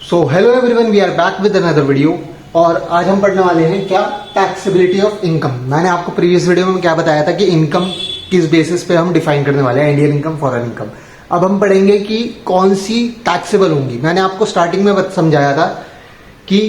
So hello everyone, we are back with another video. और आज हम पढ़ने वाले हैं क्या, टैक्सेबिलिटी ऑफ इनकम। मैंने आपको प्रीवियस वीडियो में क्या बताया था कि इनकम किस बेसिस पे हम डिफाइन करने वाले हैं, इंडियन इनकम, फॉरेन इनकम। अब हम पढ़ेंगे कि कौन सी टैक्सेबल होंगी। मैंने आपको स्टार्टिंग में समझाया था कि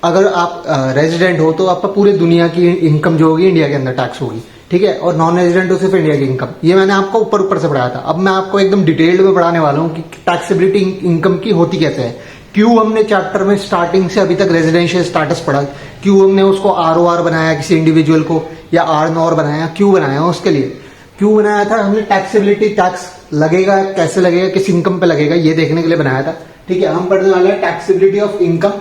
अगर आप रेजिडेंट हो तो आपका पूरे दुनिया की इनकम जो होगी इंडिया के अंदर टैक्स होगी, ठीक है। और नॉन रेजिडेंट हो सिर्फ इंडिया की इनकम। ये मैंने आपको ऊपर ऊपर से पढ़ाया था। अब मैं आपको एकदम डिटेल्ड में पढ़ाने वाला हूँ कि टैक्सेबिलिटी इनकम की होती कैसे है। क्यों हमने चैप्टर में स्टार्टिंग से अभी तक रेजिडेंशियल स्टेटस पढ़ा, क्यों हमने उसको ROR बनाया किसी इंडिविजुअल को, या R-NOR बनाया, क्यों बनाया, उसके लिए क्यों बनाया था हमने। टैक्सेबिलिटी, टैक्स लगेगा कैसे लगेगा, किस इनकम पे लगेगा, ये देखने के लिए बनाया था, ठीक है। हम पढ़ने वाले हैं taxability of income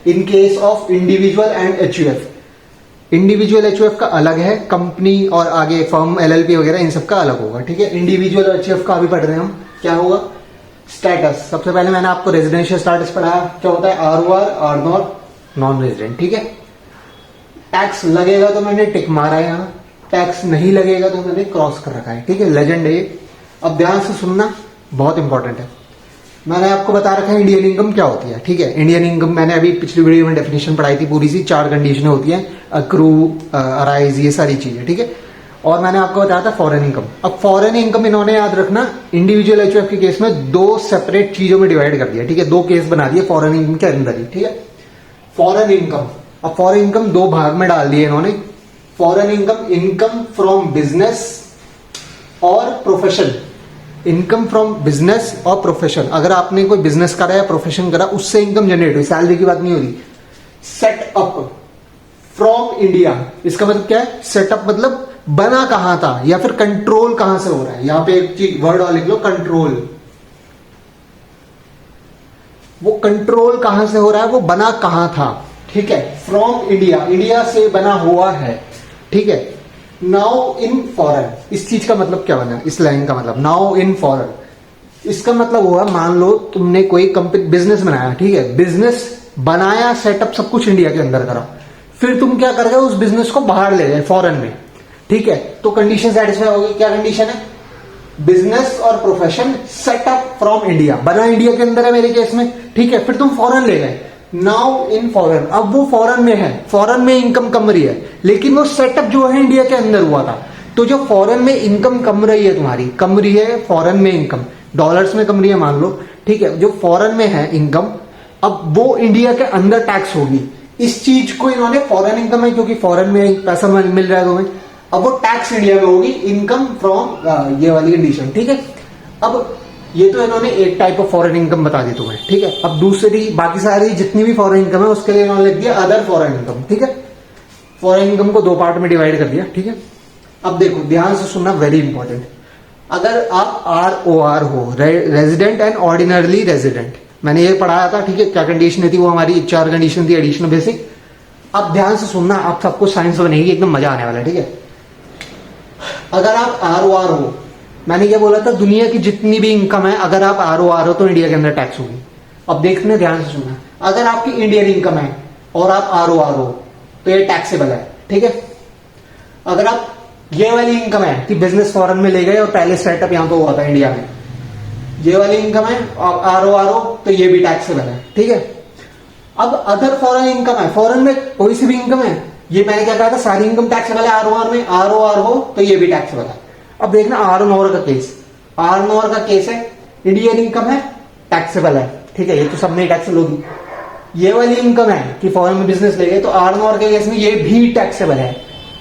in case of individual and HUF। Individual HUF का अलग है, कंपनी और आगे फर्म LLP वगैरह इन सब का अलग होगा, ठीक है। इंडिविजुअल और HUF का अभी पढ़ रहे हैं हम। क्या होगा स्टेटस। सबसे पहले मैंने आपको रेजिडेंशियल स्टेटस पढ़ाया, क्या होता है ROR, R-NOR, नॉन रेजिडेंट, ठीक है। टैक्स लगेगा तो मैंने टिक मारा है यहाँ, टैक्स नहीं लगेगा तो मैंने क्रॉस कर रखा है, ठीक है। लेजेंड है ये। अब ध्यान से सुनना, बहुत इंपॉर्टेंट है। मैंने आपको बता रखा है इंडियन इनकम क्या होती है, ठीक है। इंडियन इनकम मैंने अभी पिछली वीडियो में डेफिनेशन पढ़ाई थी पूरी सी। 4 कंडीशनें होती हैं, अक्रू, अराइज, ये सारी चीजें, ठीक है। और मैंने आपको बताया था फॉरेन इनकम। अब फॉरेन इनकम इन्होंने याद रखना इंडिविजुअल HUF के केस में 2 सेपरेट चीजों में डिवाइड कर दिया, ठीक है। 2 केस बना दिए फॉरेन इनकम के अंदर ही, ठीक है। फॉरेन इनकम, अब फॉरेन इनकम 2 भाग में डाल दिए इन्होंने। Foreign income, income from business और प्रोफेशन। इनकम फ्रॉम बिजनेस और प्रोफेशन, अगर आपने कोई बिजनेस करा या प्रोफेशन करा उससे इनकम जनरेट हुई, सैलरी की बात नहीं हो रही। सेटअप फ्रॉम इंडिया, इसका मतलब क्या है। सेटअप मतलब बना कहां था या फिर कंट्रोल कहां से हो रहा है। यहां पे एक चीज वर्ड और लिख लो, कंट्रोल। वो कंट्रोल कहां से हो रहा है, वो बना कहां था, ठीक है। फ्रॉम इंडिया, इंडिया से बना हुआ है, ठीक है। नाउ इन फॉरेन, इस चीज का मतलब क्या बना, इस लाइन का मतलब नाउ इन फॉरेन। इसका मतलब हुआ, मान लो तुमने कोई कंपनी बिजनेस बनाया, ठीक है। बिजनेस बनाया, सेटअप सब कुछ इंडिया के अंदर करा, फिर तुम क्या कर गए, उस बिजनेस को बाहर ले गए फॉरेन में, ठीक है। तो कंडीशन सेटिस्फाई होगी। क्या कंडीशन है, बिजनेस और प्रोफेशन सेटअप फ्रॉम इंडिया, बना इंडिया के अंदर है मेरे केस में, ठीक है। फिर तुम फॉरेन ले गए, नाउ इन फॉरेन। अब वो फॉरेन में है, फॉरेन में इनकम कम रही है, लेकिन वो सेटअप जो है इंडिया के अंदर हुआ था। तो जो फॉरेन में इनकम कम रही है तुम्हारी, कम रही है फॉरेन में इनकम, डॉलर्स में कम रही है मान लो, ठीक है। जो फॉरेन में है इनकम, अब वो इंडिया के अंदर टैक्स होगी। इस चीज को इन्होंने फॉरेन इनकम है, क्योंकि फॉरेन में पैसा मिल रहा है तुम्हें, अब वो टैक्स इंडिया में होगी, इनकम फ्रॉम ये वाली कंडीशन, ठीक है। अब ये तो इन्होंने एक टाइप ऑफ फॉरेन इनकम बता दी तुम्हें, ठीक है। अब दूसरी बाकी सारी जितनी भी फॉरेन इनकम है उसके लिए इन्होंने लिख दिया अदर फॉरेन इनकम, ठीक है। फॉरेन इनकम को 2 पार्ट में डिवाइड कर दिया, ठीक है। अब देखो ध्यान से सुनना, वेरी इंपॉर्टेंट। अगर आप ROR हो, रेजिडेंट एंड ऑर्डिनरली रेजिडेंट, मैंने ये पढ़ाया था, ठीक है। क्या कंडीशन थी वो, हमारी 4 कंडीशन थी एडिशनल बेसिक। अब ध्यान से सुनना, आप सबको साइंस बनेगी, एकदम मजा आने वाला है, ठीक है। अगर आप ROR हो, मैंने क्या बोला था, दुनिया की जितनी भी इनकम है, अगर आप ROR हो तो इंडिया के अंदर टैक्स होगी। अब देखने ध्यान से सुनना, अगर आपकी इंडियन इनकम है और आप ROR हो तो ये टैक्सेबल है, ठीक है। अगर आप ये वाली इनकम है कि बिजनेस फॉरेन में ले गए और पहले सेटअप यहां पे हुआ था इंडिया में, ये वाली इनकम है और ROR हो तो ये भी टैक्सेबल है, ठीक है। अब अदर फॉरेन इनकम है, फॉरेन में कोई सी भी इनकम है, ये मैंने क्या कहा था, सारी इनकम टैक्सेबल है ROR में, ROR हो तो ये भी टैक्सेबल है। अब देखना R-NOR का केस, R-NOR का केस है, इंडियन इनकम है, टैक्सेबल है, ठीक है। ये तो सब में टैक्सेबल होगी। ये वाली इनकम है कि फॉरेन में बिजनेस ले गए तो R-NOR के केस में ये भी टैक्सेबल है।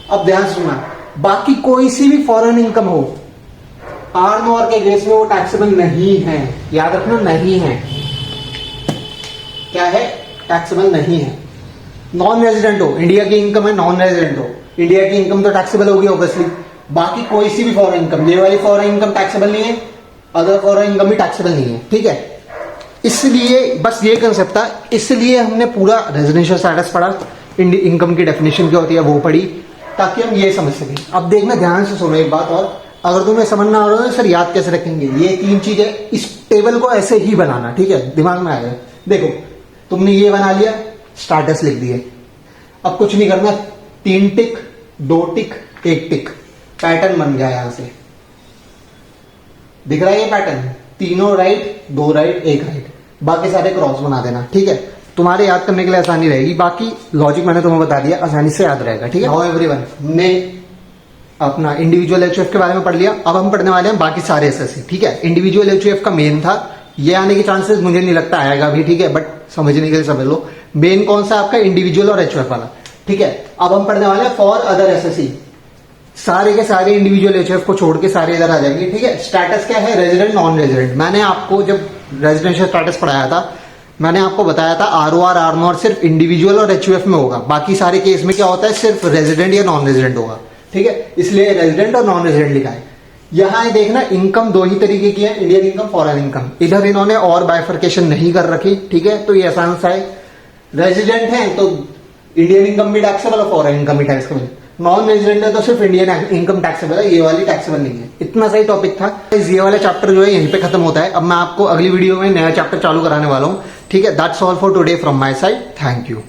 अब ध्यान सुनना, बाकी कोई सी भी फॉरेन इनकम हो, R-NOR के केस में वो टैक्सेबल नहीं है, याद रखना, नहीं है। क्या है, टैक्सेबल नहीं है। नॉन रेजिडेंट हो, इंडिया की इनकम है, नॉन रेजिडेंट हो, इंडिया की इनकम तो टैक्सेबल होगी ऑब्वियसली। बाकी कोई सी भी फॉरेन इनकम, ये वाली फॉरेन इनकम टैक्सेबल नहीं है, अदर फॉरेन इनकम भी टैक्सेबल नहीं है, ठीक है। इसलिए बस ये कंसेप्ट था, इसलिए हमने पूरा रेजिडेंशियल स्टेटस पढ़ा, इनकम की डेफिनेशन क्या होती है वो पढ़ी, ताकि हम ये समझ सकें। अब देखना ध्यान से सुनो एक बात और, अगर तुम्हें समझ ना आ रहा है सर याद कैसे रखेंगे, ये 3 चीजें, इस टेबल को ऐसे ही बनाना, ठीक है, दिमाग में आएगा। देखो तुमने ये बना लिया, स्टेटस लिख दिए, अब कुछ नहीं करना, 3 टिक, 2 टिक, 1 टिक, पैटर्न बन गया। यहां से दिख रहा है ये पैटर्न, 3 राइट, 2 राइट, 1 राइट, बाकी सारे क्रॉस बना देना, ठीक है। तुम्हारे याद करने के लिए आसानी रहेगी, बाकी लॉजिक मैंने तुम्हें बता दिया, आसानी से याद रहेगा, ठीक है। नाउ एवरीवन ने अपना इंडिविजुअल एचयूएफ के बारे में पढ़ लिया, अब हम पढ़ने वाले हैं बाकी सारे एसएससी, ठीक है। इंडिविजुअल एचयूएफ का मेन था, ये आने के चांसेस मुझे नहीं लगता आएगा भी, ठीक है, बट समझने के लिए समझ लो। मेन कौन सा आपका इंडिविजुअल और एचयूएफ वाला, ठीक है। अब हम पढ़ने वाले हैं फॉर अदर एसएससी, सारे के सारे इंडिविजुअल एचयूएफ को छोड़ के सारे इधर आ जाएंगे, ठीक है। स्टेटस क्या है, रेजिडेंट नॉन रेजिडेंट। मैंने आपको जब रेजिडेंशियल स्टेटस पढ़ाया था, मैंने आपको बताया था आरओआर आरनोआर सिर्फ इंडिविजुअल और एचयूएफ में होगा, बाकी सारे केस में क्या होता है, सिर्फ रेजिडेंट या नॉन रेजिडेंट होगा, ठीक है। इसलिए रेजिडेंट और नॉन रेजिडेंट लिखा है। यहां देखना इनकम दो ही तरीके की है, इंडियन इनकम, फॉरेन इनकम। इधर इन्होंने और बाइफर्केशन नहीं कर रखी, ठीक है, तो ये आसान सा है। रेजिडेंट है तो इंडियन इनकम भी टैक्सेबल और फॉरेन इनकम भी टैक्सेबल। नॉन रेजिडेंट है तो सिर्फ इंडियन इनकम टैक्सेबल है, ये वाली टैक्सेबल नहीं है। इतना सही टॉपिक था। ये वाला चैप्टर जो है यहीं पे खत्म होता है। अब मैं आपको अगली वीडियो में नया चैप्टर चालू कराने वाला हूं, ठीक है। That's all for today from my side, thank you.